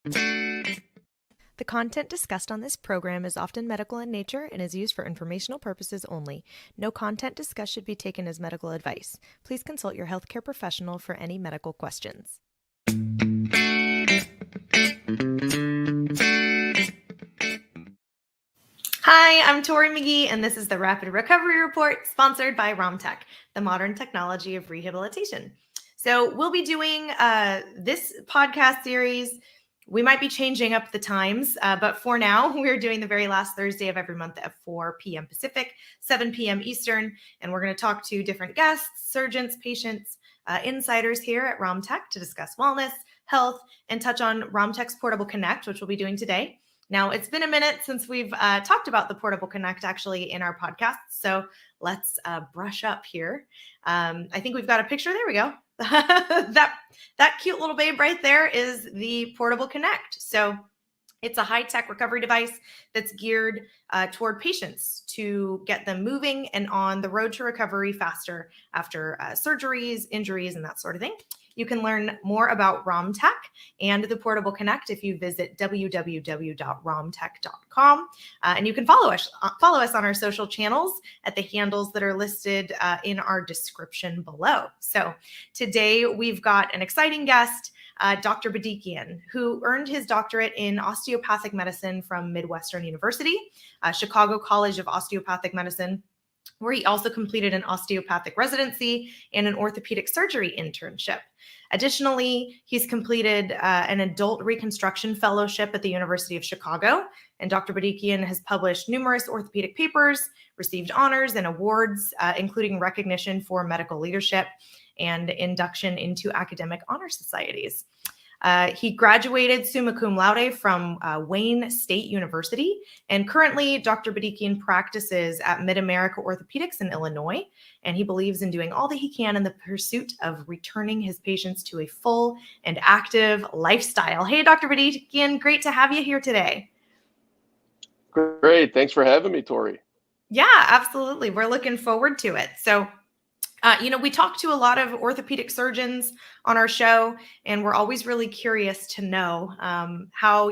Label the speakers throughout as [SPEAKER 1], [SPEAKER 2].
[SPEAKER 1] The content discussed on this program is often medical in nature and is used for informational purposes only. No content discussed should be taken as medical advice. Please consult your healthcare professional for any medical questions. Hi, I'm Tori McGee, and this is the Rapid Recovery Report, sponsored by RomTech, the modern technology of rehabilitation. So we'll be doing this podcast series. We might be changing up the times, but for now, we're doing the very last Thursday of every month at 4 p.m. Pacific, 7 p.m. Eastern, and we're going to talk to different guests, surgeons, patients, insiders here at RomTech to discuss wellness, health, and touch on RomTech's Portable Connect, which we'll be doing today. Now, it's been a minute since we've talked about the Portable Connect actually in our podcast, so let's brush up here. I think we've got a picture. There we go. that cute little babe right there is the Portable Connect. So it's a high-tech recovery device that's geared toward patients to get them moving and on the road to recovery faster after surgeries, injuries, and that sort of thing. You can learn more about RomTech and the Portable Connect if you visit www.romtech.com. And you can follow us on our social channels at the handles that are listed in our description below. So today we've got an exciting guest, Dr. Bedikian, who earned his doctorate in osteopathic medicine from Midwestern University, Chicago College of Osteopathic Medicine, where he also completed an osteopathic residency and an orthopedic surgery internship. Additionally, he's completed an adult reconstruction fellowship at the University of Chicago, and Dr. Bedikian has published numerous orthopedic papers, received honors and awards, including recognition for medical leadership and induction into academic honor societies. He graduated summa cum laude from Wayne State University, and currently Dr. Bedikian practices at MidAmerica Orthopaedics in Illinois, and he believes in doing all that he can in the pursuit of returning his patients to a full and active lifestyle. Hey, Dr. Bedikian, great to have you here today.
[SPEAKER 2] Great. Thanks for having me, Tori.
[SPEAKER 1] Yeah, absolutely. We're looking forward to it. So, we talk to a lot of orthopedic surgeons on our show, and we're always really curious to know how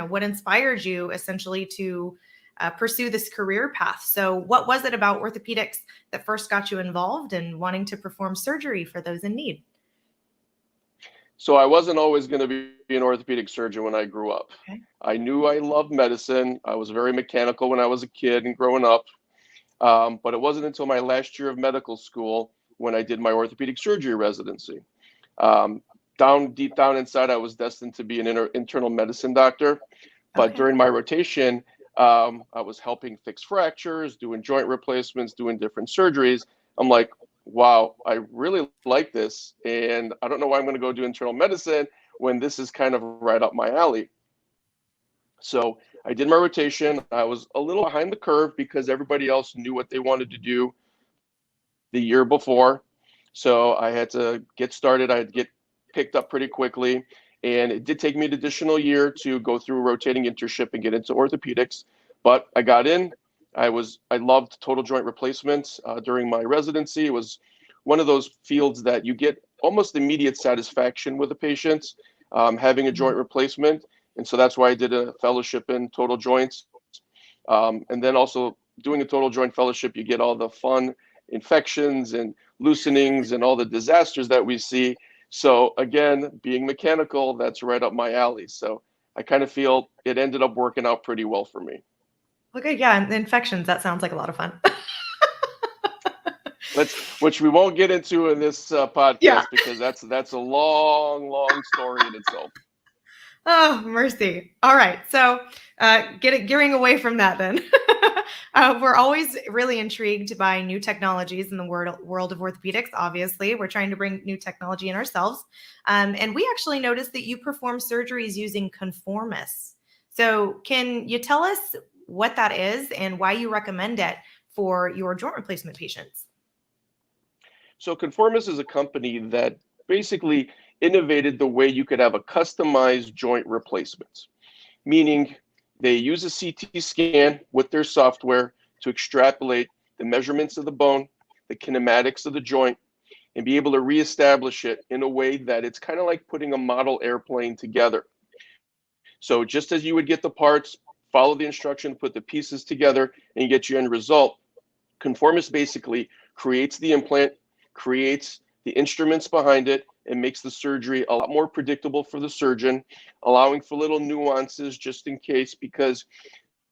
[SPEAKER 1] what inspired you essentially to pursue this career path. So what was it about orthopedics that first got you involved in wanting to perform surgery for those in need?
[SPEAKER 2] So I wasn't always going to be an orthopedic surgeon when I grew up.
[SPEAKER 1] Okay.
[SPEAKER 2] I knew I loved medicine. I was very mechanical when I was a kid and growing up. But it wasn't until my last year of medical school when I did my orthopedic surgery residency. Deep down inside, I was destined to be an internal medicine doctor. But
[SPEAKER 1] Okay.
[SPEAKER 2] during my rotation, I was helping fix fractures, doing joint replacements, doing different surgeries. I'm like, wow, I really like this. And I don't know why I'm going to go do internal medicine when this is kind of right up my alley. So I did my rotation. I was a little behind the curve because everybody else knew what they wanted to do the year before. So I had to get started. I had to get picked up pretty quickly. And it did take me an additional year to go through a rotating internship and get into orthopedics. But I got in. I loved total joint replacements during my residency. It was one of those fields that you get almost immediate satisfaction with the patients having a joint replacement. And so that's why I did a fellowship in total joints. And then also doing a total joint fellowship, you get all the fun infections and loosenings and all the disasters that we see. So again, being mechanical, that's right up my alley. So I kind of feel it ended up working out pretty well for me.
[SPEAKER 1] Okay, yeah, and infections, that sounds like a lot of fun.
[SPEAKER 2] Which we won't get into in this podcast,
[SPEAKER 1] Yeah.
[SPEAKER 2] because that's a long story in itself.
[SPEAKER 1] Oh, mercy. All right. So gearing away from that then. We're always really intrigued by new technologies in the world of orthopedics, obviously. We're trying to bring new technology in ourselves. And we actually noticed that you perform surgeries using conformis. So can you tell us what that is and why you recommend it for your joint replacement patients?
[SPEAKER 2] So Conformis is a company that basically innovated the way you could have a customized joint replacement, meaning they use a CT scan with their software to extrapolate the measurements of the bone, the kinematics of the joint, and be able to reestablish it in a way that it's kind of like putting a model airplane together. So just as you would get the parts, follow the instruction, put the pieces together, and you get your end result, Conformis basically creates the implant, creates the instruments behind it, and makes the surgery a lot more predictable for the surgeon, allowing for little nuances just in case, because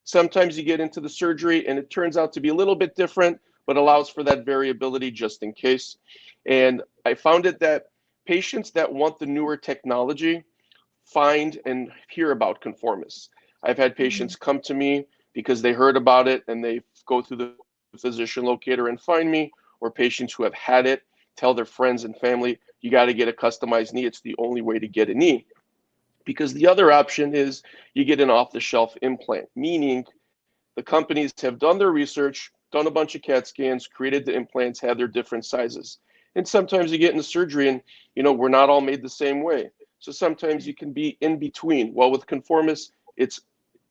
[SPEAKER 2] sometimes you get into the surgery and it turns out to be a little bit different, but allows for that variability just in case. And I found it that patients that want the newer technology find and hear about Conformis. I've had patients come to me because they heard about it and they go through the physician locator and find me, or patients who have had it tell their friends and family, you got to get a customized knee. It's the only way to get a knee. Because the other option is you get an off-the-shelf implant, meaning the companies have done their research, done a bunch of CAT scans, created the implants, had their different sizes. And sometimes you get into surgery and, we're not all made the same way. So sometimes you can be in between. Well, with Conformis, it's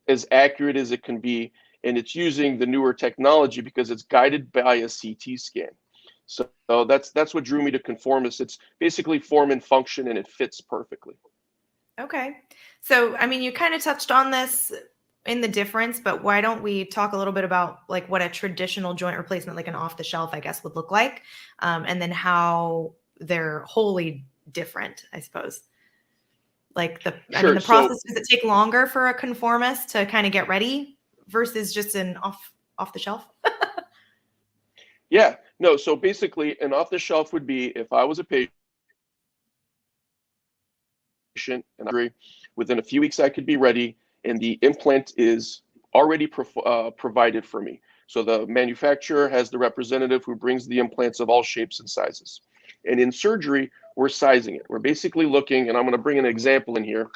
[SPEAKER 2] as accurate as it can be, and it's using the newer technology because it's guided by a CT scan. So that's what drew me to Conformis. It's basically form and function, and it fits perfectly.
[SPEAKER 1] Okay. So, I mean, you kind of touched on this in the difference, but why don't we talk a little bit about like what a traditional joint replacement, like an off the shelf, I guess, would look like, and then how they're wholly different, I suppose. Like I mean, the process, does it take longer for a Conformis to kind of get ready versus just an off the shelf?
[SPEAKER 2] Yeah, no. So basically, an off the shelf would be if I was a patient and within a few weeks I could be ready, and the implant is already provided for me. So the manufacturer has the representative who brings the implants of all shapes and sizes. And in surgery, we're sizing it. We're basically looking, and I'm going to bring an example in here.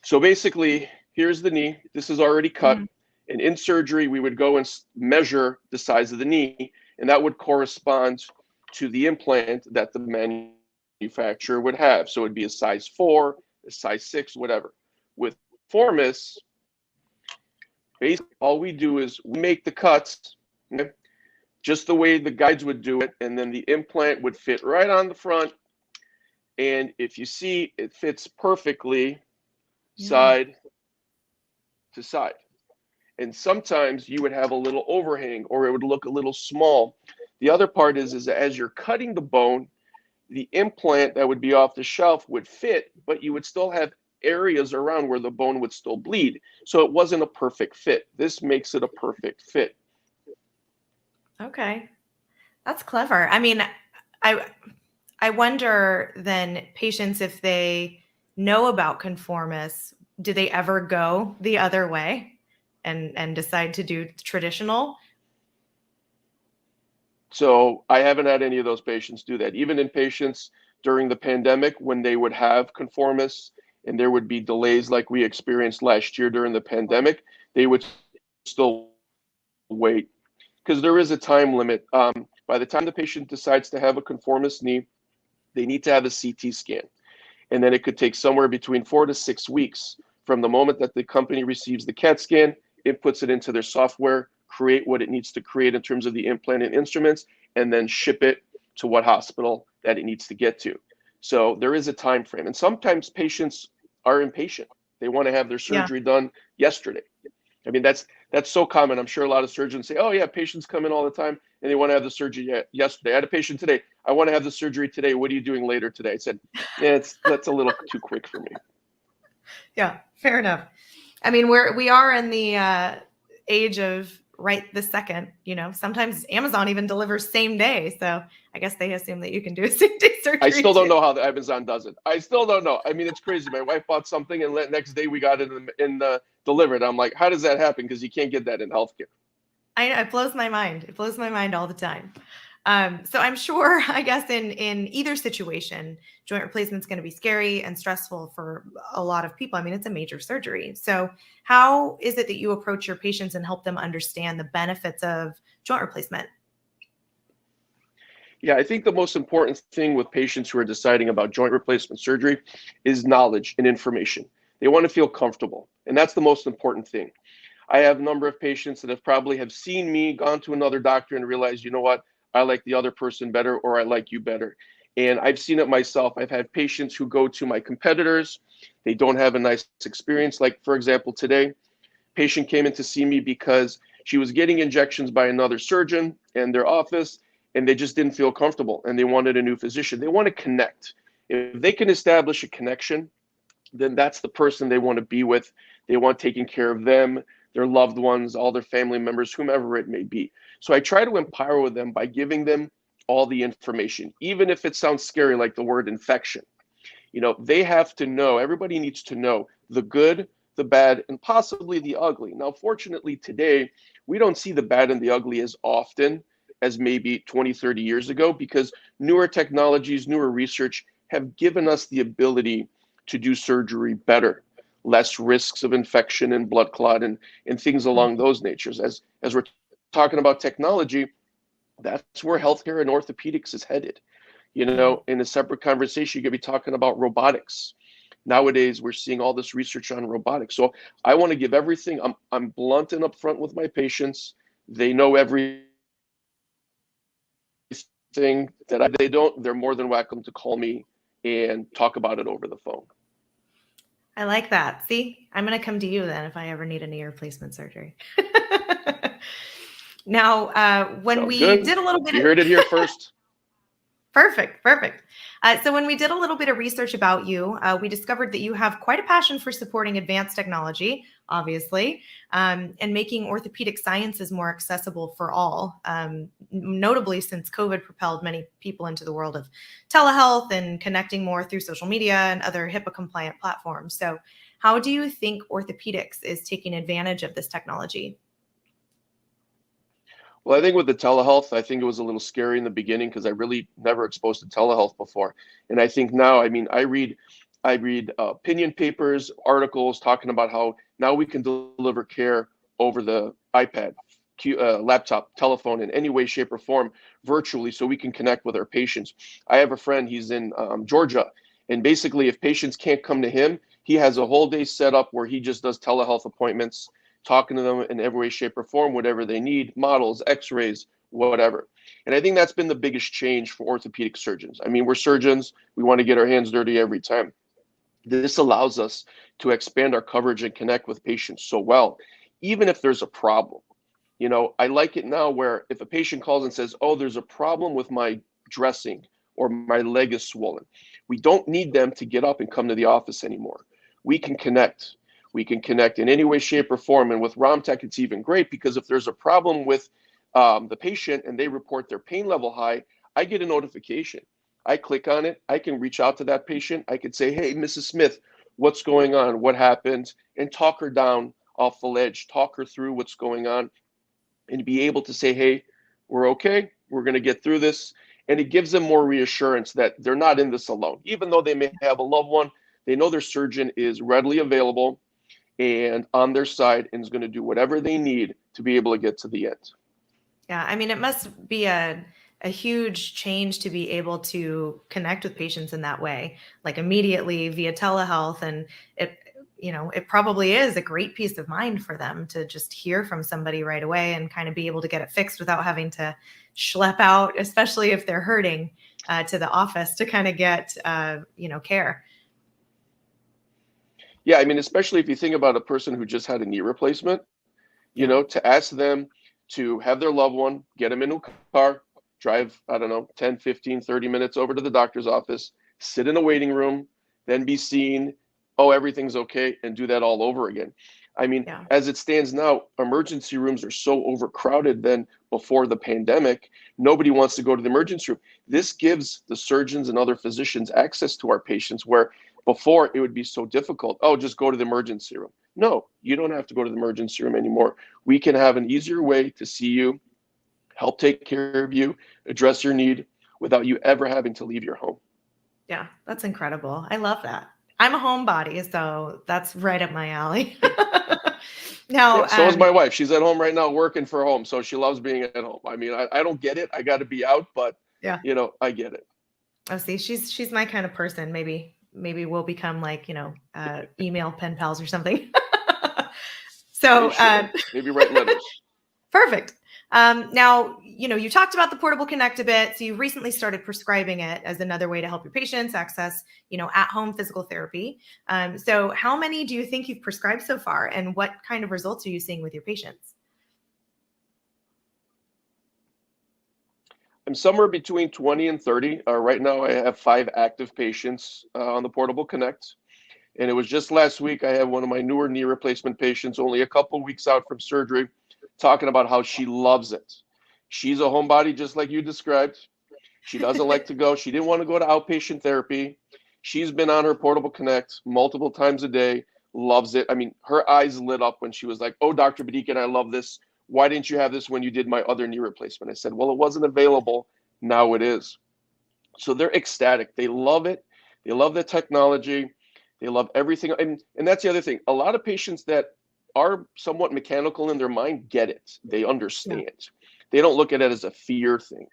[SPEAKER 2] So basically, here's the knee. This is already cut. And in surgery, we would go and measure the size of the knee, and that would correspond to the implant that the manufacturer would have. So it'd be a size 4, a size 6, whatever. With Conformis, basically all we do is we make the cuts, okay, just the way the guides would do it, and then the implant would fit right on the front. And if you see, it fits perfectly side to side. And sometimes you would have a little overhang, or it would look a little small. The other part is as you're cutting the bone, the implant that would be off the shelf would fit, but you would still have areas around where the bone would still bleed. So it wasn't a perfect fit. This makes it a perfect fit.
[SPEAKER 1] Okay. That's clever. I mean, I wonder then, patients, if they know about Conformis, do they ever go the other way and decide to do traditional?
[SPEAKER 2] So I haven't had any of those patients do that. Even in patients during the pandemic, when they would have Conformis and there would be delays like we experienced last year during the pandemic, they would still wait because there is a time limit. By the time the patient decides to have a Conformis knee, they need to have a CT scan. And then it could take somewhere between 4 to 6 weeks from the moment that the company receives the CAT scan, it puts it into their software, create what it needs to create in terms of the implant and instruments, and then ship it to what hospital that it needs to get to. So there is a time frame. And sometimes patients are impatient. They want to have their surgery done yesterday. I mean, that's so common. I'm sure a lot of surgeons say, oh yeah, patients come in all the time and they want to have the surgery yesterday. I had a patient today. I want to have the surgery today. What are you doing later today? I said, yeah, that's a little too quick for me.
[SPEAKER 1] Yeah, fair enough. I mean, we are in the age of right this second, sometimes Amazon even delivers same day. So I guess they assume that you can do a same day surgery.
[SPEAKER 2] I still don't know how the Amazon does it. I still don't know. I mean, it's crazy. My wife bought something and the next day we got it delivered. I'm like, how does that happen? Because you can't get that in healthcare.
[SPEAKER 1] I know, it blows my mind. It blows my mind all the time. So I'm sure, I guess in either situation, joint replacement is going to be scary and stressful for a lot of people. I mean, it's a major surgery. So how is it that you approach your patients and help them understand the benefits of joint replacement?
[SPEAKER 2] Yeah, I think the most important thing with patients who are deciding about joint replacement surgery is knowledge and information. They want to feel comfortable, and that's the most important thing. I have a number of patients that probably have seen me, gone to another doctor and realized, you know what, I like the other person better, or I like you better. And I've seen it myself. I've had patients who go to my competitors. They don't have a nice experience. Like, for example, today, patient came in to see me because she was getting injections by another surgeon in their office, and they just didn't feel comfortable, and they wanted a new physician. They want to connect. If they can establish a connection, then that's the person they want to be with. They want taking care of them, their loved ones, all their family members, whomever it may be. So I try to empower them by giving them all the information, even if it sounds scary, like the word infection. They have to know, everybody needs to know the good, the bad, and possibly the ugly. Now, fortunately, today, we don't see the bad and the ugly as often as maybe 20, 30 years ago, because newer technologies, newer research have given us the ability to do surgery better, less risks of infection and blood clot and things along those natures. As we're talking about technology, that's where healthcare and orthopedics is headed. In a separate conversation, you could be talking about robotics. Nowadays, we're seeing all this research on robotics. So I want to give everything. I'm blunt and upfront with my patients. They know everything that they don't. They're more than welcome to call me and talk about it over the phone.
[SPEAKER 1] I like that. See, I'm going to come to you then if I ever need a knee replacement surgery. Now, when
[SPEAKER 2] Sounds
[SPEAKER 1] we
[SPEAKER 2] good.
[SPEAKER 1] did a little bit,
[SPEAKER 2] You heard it here first.
[SPEAKER 1] Perfect. So when we did a little bit of research about you, we discovered that you have quite a passion for supporting advanced technology, obviously, and making orthopedic sciences more accessible for all, notably since COVID propelled many people into the world of telehealth and connecting more through social media and other HIPAA-compliant platforms. So how do you think orthopedics is taking advantage of this technology?
[SPEAKER 2] Well, I think with the telehealth, I think it was a little scary in the beginning because I really never exposed to telehealth before. And I think now, I read opinion papers, articles talking about how now we can deliver care over the iPad, laptop, telephone, in any way, shape, or form, virtually, so we can connect with our patients. I have a friend, he's in Georgia, and basically if patients can't come to him, he has a whole day set up where he just does telehealth appointments, talking to them in every way, shape, or form, whatever they need, models, x-rays, whatever. And I think that's been the biggest change for orthopedic surgeons. We're surgeons. We want to get our hands dirty every time. This allows us to expand our coverage and connect with patients so well, even if there's a problem. I like it now where if a patient calls and says, oh, there's a problem with my dressing or my leg is swollen, we don't need them to get up and come to the office anymore. We can connect. We can connect in any way, shape, or form. And with RomTech, it's even great because if there's a problem with the patient and they report their pain level high, I get a notification. I click on it. I can reach out to that patient. I could say, hey, Mrs. Smith, what's going on? What happened? And talk her down off the ledge, talk her through what's going on, and be able to say, hey, we're okay. We're going to get through this. And it gives them more reassurance that they're not in this alone. Even though they may have a loved one, they know their surgeon is readily available and on their side and is going to do whatever they need to be able to get to the end.
[SPEAKER 1] Yeah, it must be a huge change to be able to connect with patients in that way, like immediately via telehealth. And it probably is a great peace of mind for them to just hear from somebody right away and kind of be able to get it fixed without having to schlep out, especially if they're hurting, to the office to kind of get, care.
[SPEAKER 2] Yeah, especially if you think about a person who just had a knee replacement, to ask them to have their loved one, get them in a car, drive, 10, 15, 30 minutes over to the doctor's office, sit in a waiting room, then be seen, oh, everything's okay, and do that all over again. As it stands now, emergency rooms are so overcrowded than before the pandemic. Nobody wants to go to the emergency room. This gives the surgeons and other physicians access to our patients where before it would be so difficult. Oh, just go to the emergency room. No, you don't have to go to the emergency room anymore. We can have an easier way to see you, help take care of you, address your need without you ever having to leave your home.
[SPEAKER 1] Yeah, that's incredible. I love that. I'm a homebody, so that's right up my alley. Now,
[SPEAKER 2] yeah, so is my wife. She's at home right now working for home, so she loves being at home. I don't get it. I got to be out, but
[SPEAKER 1] yeah,
[SPEAKER 2] I get it.
[SPEAKER 1] Oh, see, she's my kind of person. Maybe we'll become like, email pen pals or something. So
[SPEAKER 2] maybe write letters.
[SPEAKER 1] Perfect. Now, you talked about the Portable Connect a bit. So you recently started prescribing it as another way to help your patients access, at-home physical therapy. So how many do you think you've prescribed so far, and what kind of results are you seeing with your patients?
[SPEAKER 2] I'm somewhere between 20 and 30. Right now, I have 5 active patients on the Portable Connect. And it was just last week, I had one of my newer knee replacement patients, only a couple weeks out from surgery, talking about how she loves it. She's a homebody, just like you described. She doesn't like to go. She didn't want to go to outpatient therapy. She's been on her Portable Connect multiple times a day, loves it. I mean, her eyes lit up when she was like, "Oh, Dr. Bedikian, I love this. Why didn't you have this when you did my other knee replacement?" I said, "Well, it wasn't available. Now it is." So they're ecstatic. They love it. They love the technology. They love everything. And that's the other thing. A lot of patients that are somewhat mechanical in their mind get it. They understand. Yeah. They don't look at it as a fear thing.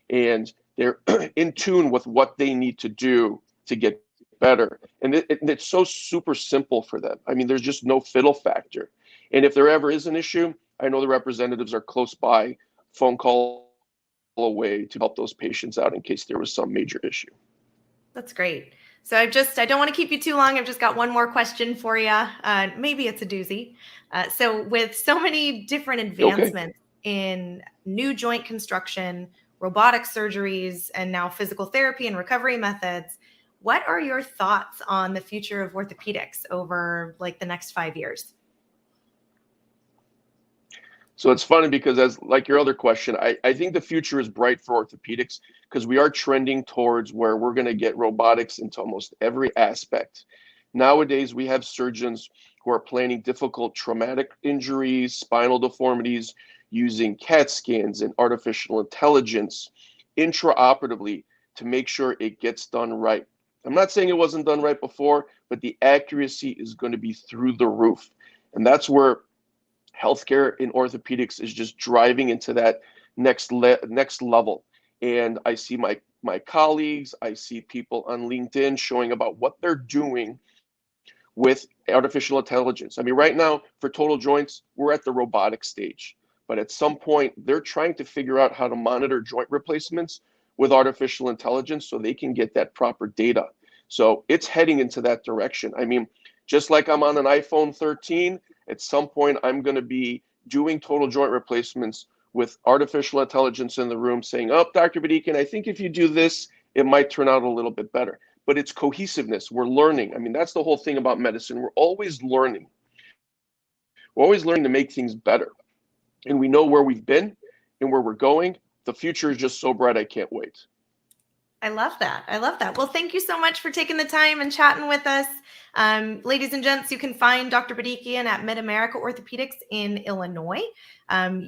[SPEAKER 2] And they're in tune with what they need to do to get better. And it's so super simple for them. I mean, there's just no fiddle factor. And if there ever is an issue, I know the representatives are close by, phone call away to help those patients out in case there was some major issue.
[SPEAKER 1] That's great. So I don't want to keep you too long. I've just got one more question for you. Maybe it's a doozy. So with so many different advancements in new joint construction, robotic surgeries, and now physical therapy and recovery methods, what are your thoughts on the future of orthopedics over the next 5 years?
[SPEAKER 2] So it's funny because as like your other question, I think the future is bright for orthopedics because we are trending towards where we're going to get robotics into almost every aspect. Nowadays, we have surgeons who are planning difficult traumatic injuries, spinal deformities, using CAT scans and artificial intelligence intraoperatively to make sure it gets done right. I'm not saying it wasn't done right before, but the accuracy is going to be through the roof. And that's where healthcare in orthopedics is just driving into that next level. And I see my colleagues, I see people on LinkedIn showing about what they're doing with artificial intelligence. I mean, right now for total joints, we're at the robotic stage. But at some point, they're trying to figure out how to monitor joint replacements with artificial intelligence so they can get that proper data. So it's heading into that direction. I mean, just like I'm on an iPhone 13, at some point, I'm going to be doing total joint replacements with artificial intelligence in the room saying, "Oh, Dr. Bedikian, I think if you do this, it might turn out a little bit better." But it's cohesiveness. We're learning. I mean, that's the whole thing about medicine. We're always learning. We're always learning to make things better. And we know where we've been and where we're going. The future is just so bright, I can't wait.
[SPEAKER 1] I love that. I love that. Well, thank you so much for taking the time and chatting with us. Ladies and gents, you can find Dr. Bedikian at MidAmerica Orthopaedics in Illinois.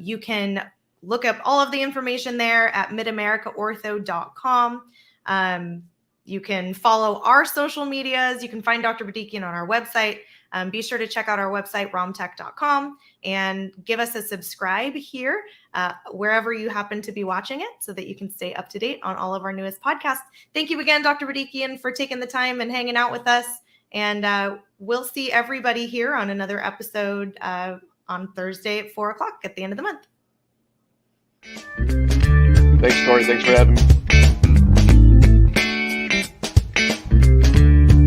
[SPEAKER 1] You can look up all of the information there at midamericaortho.com. You can follow our social medias. You can find Dr. Bedikian on our website. Be sure to check out our website, romtech.com, and give us a subscribe here wherever you happen to be watching it so that you can stay up to date on all of our newest podcasts. Thank you again, Dr. Bedikian, for taking the time and hanging out with us. And we'll see everybody here on another episode on Thursday at 4 o'clock at the end of the month.
[SPEAKER 2] Thanks, Tori. Thanks for having me.